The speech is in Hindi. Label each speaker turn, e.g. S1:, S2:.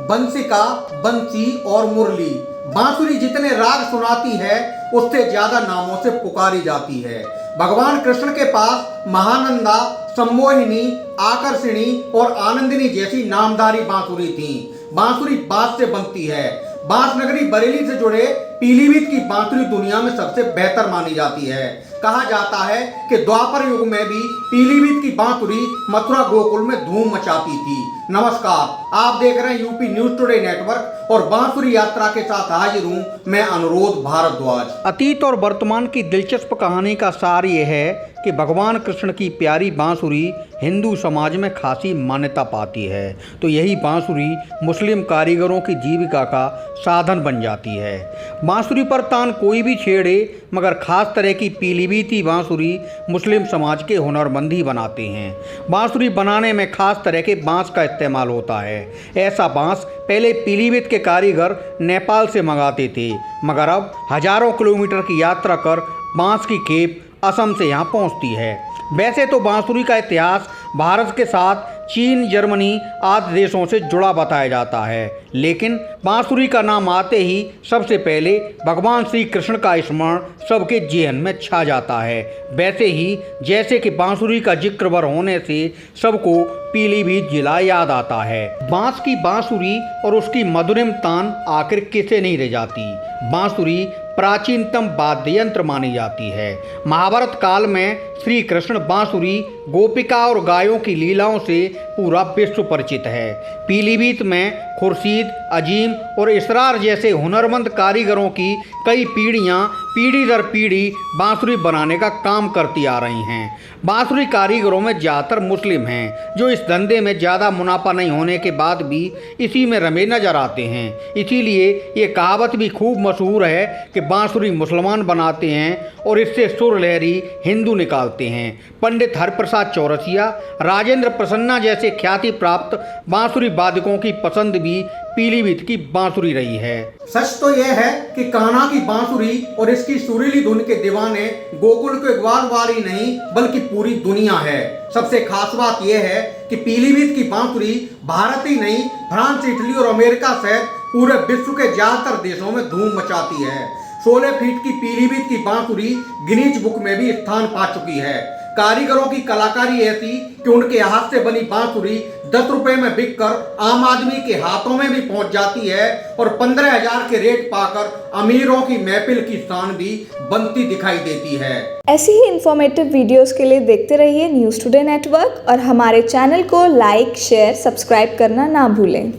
S1: बंसिका, बंसी और मुरली। बांसुरी जितने राग सुनाती है उससे ज्यादा नामों से पुकारी जाती है। भगवान कृष्ण के पास महानंदा, सम्मोहिनी, आकर्षणी और आनंदिनी जैसी नामधारी बांसुरी थी। बांसुरी बांस से बनती है। बांस नगरी बरेली से जुड़े पीलीभीत की बांसुरी दुनिया में सबसे बेहतर मानी जाती है। कहा जाता है कि द्वापर युग में भी पीलीभीत की बांसुरी मथुरा गोकुल में धूम मचाती थी। नमस्कार, आप देख रहे हैं यूपी न्यूज टुडे नेटवर्क और बांसुरी यात्रा के साथ हाजिर हूं मैं अनुरोध भारद्वाज।
S2: अतीत और वर्तमान की दिलचस्प कहानी का सार ये है कि भगवान कृष्ण की प्यारी बांसुरी हिंदू समाज में खासी मान्यता पाती है, तो यही बांसुरी मुस्लिम कारीगरों की जीविका का साधन बन जाती है। बांसुरी पर तान कोई भी छेड़े, मगर खास तरह की पीलीभीती बांसुरी मुस्लिम समाज के हुनरमंद ही बनाते हैं। बांसुरी बनाने में खास तरह के बांस का इस्तेमाल होता है। ऐसा बांस पहले पीलीभीत के कारीगर नेपाल से मंगाते थे, मगर अब हजारों किलोमीटर की यात्रा कर बांस की खेप असम से यहाँ पहुँचती है। वैसे तो बांसुरी का इतिहास भारत के साथ चीन, जर्मनी आदि देशों से जुड़ा बताया जाता है, लेकिन बांसुरी का नाम आते ही सबसे पहले भगवान श्री कृष्ण का स्मरण सबके जेहन में छा जाता है। वैसे ही जैसे कि बांसुरी का जिक्र होने से सबको पीलीभीत जिला याद आता है। बांस की बांसुरी और उसकी मधुरिम तान आखिर किसे नहीं रह जाती। बांसुरी प्राचीनतम वाद्य यंत्र मानी जाती है। महाभारत काल में श्री कृष्ण बांसुरी, गोपिका और गायों की लीलाओं से पूरा विश्व परिचित है। पीलीभीत में खुर्शीद, अजीम और इसरार जैसे हुनरमंद कारीगरों की कई पीढ़ियां पीढ़ी दर पीढ़ी बांसुरी बनाने का काम करती आ रही हैं। बांसुरी कारीगरों में ज़्यादातर मुस्लिम हैं, जो इस धंधे में ज़्यादा मुनाफा नहीं होने के बाद भी इसी में रमे नजर आते हैं। इसीलिए ये कहावत भी खूब मशहूर है कि बांसुरी मुसलमान बनाते हैं और इससे सुर लहरी हिंदू निकालते हैं। पंडित हरप्रसाद चौरसिया, राजेंद्र प्रसन्ना जैसे ख्याति प्राप्त बांसुरी वादकों की पसंद भी पीलीभीत की बांसुरी रही है।
S1: सच तो यह है कि कान्हा की बांसुरी और इसकी सुरीली धुन के दीवाने गोकुल के ग्वालवार ही नहीं बल्कि पूरी दुनिया है। सबसे खास बात यह है कि पीलीभीत की बांसुरी भारत ही नहीं, फ्रांस, इटली और अमेरिका सहित पूरे विश्व के ज्यादातर देशों में धूम मचाती है। 16 फीट की पीलीभीत की बांसुरी गिनीज बुक में भी स्थान पा चुकी है। कारीगरों की कलाकारी ऐसी कि उनके हाथ से बनी बांसुरी 10 रुपए में बिककर आम आदमी के हाथों में भी पहुंच जाती है और 15,000 के रेट पाकर अमीरों की महफिल की शान भी बनती दिखाई देती है।
S3: ऐसी ही इंफॉर्मेटिव वीडियोस के लिए देखते रहिए न्यूज़ टुडे नेटवर्क और हमारे चैनल को लाइक, शेयर, सब्सक्राइब करना ना भूलें।